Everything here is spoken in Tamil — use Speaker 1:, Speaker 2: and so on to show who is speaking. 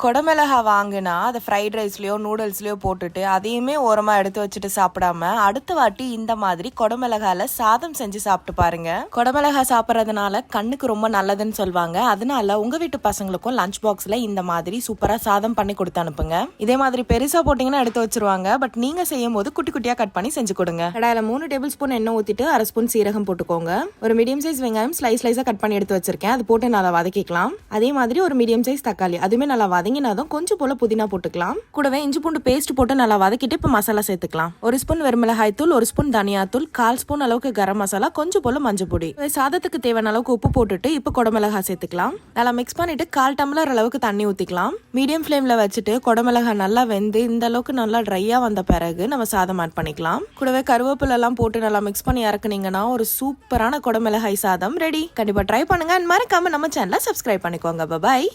Speaker 1: கொடமிளகா வாங்கினா அதை ஃப்ரைட் ரைஸ்லயோ நூடுல்ஸ்லயோ போட்டுட்டு அதையுமே ஓரமா எடுத்து வச்சுட்டு சாப்பிடாம அடுத்த வாட்டி இந்த மாதிரி கொடமிளகால சாதம் செஞ்சு சாப்பிட்டு பாருங்க. கொடமிளகா சாப்பிட்றதுனால கண்ணுக்கு ரொம்ப நல்லதுன்னு சொல்லுவாங்க. அதனால உங்க வீட்டு பசங்களுக்கும் லஞ்ச் பாக்ஸ்ல இந்த மாதிரி சூப்பரா சாதம் பண்ணி கொடுத்து அனுப்புங்க. இதே மாதிரி பெருசா போட்டீங்கன்னா எடுத்து வச்சிருவாங்க. பட் நீங்க செய்யும் போது குட்டி குட்டியா கட் பண்ணி செஞ்சு கொடுங்க. கடாயில 3 டேபிள் ஸ்பூன் எண்ணெய் ஊத்திட்டு 1/2 ஸ்பூன் சீரகம் போட்டுக்கோங்க. ஒரு மீடியம் சைஸ் வெங்காயம் ஸ்லைஸா கட் பண்ணி எடுத்து வச்சிருக்கேன். அது போட்டு நல்லா வதக்கிக்கலாம். அதே மாதிரி ஒரு மீடியம் சைஸ் தக்காளி அதுவுமே நல்லா வதங்கினாதான் கொஞ்சம் போல புதினா போட்டுக்கலாம். கூடவே இஞ்சி பூண்டு பேஸ்ட் போட்டு நல்லா வதக்கிட்டு இப்ப மசாலா சேர்த்துக்கலாம். 1 ஸ்பூன் வெறுமிளகாய் தூள், 1 ஸ்பூன் தனியா தூள், 1/4 ஸ்பூன் அளவுக்கு கரம் மசாலா, கொஞ்சம் போல மஞ்சள் பொடி, சாதத்துக்கு தேவையான அளவுக்கு உப்பு போட்டுட்டு இப்ப கொடமிளகா சேர்த்துக்கலாம். நல்லா மிக்ஸ் பண்ணிட்டு 1/4 டம்ளர் அளவுக்கு தண்ணி ஊத்திக்கலாம். மீடியம் ஃபிளேம்ல வச்சுட்டு கொடமிளகா நல்லா வெந்து இந்த அளவுக்கு நல்லா ட்ரையா வந்த பிறகு நம்ம சாதம் ஆட் பண்ணிக்கலாம். கூடவே கருவேப்பிலை எல்லாம் போட்டு நல்லா மிக்ஸ் பண்ணி இறக்குனீங்கன்னா ஒரு சூப்பரான கொடமிளகாய் சாதம் ரெடி. கண்டிப்பா ட்ரை பண்ணுங்க. மறக்காம நம்ம சேனலை சப்ஸ்கிரைப் பண்ணிக்கோங்க. பாய்.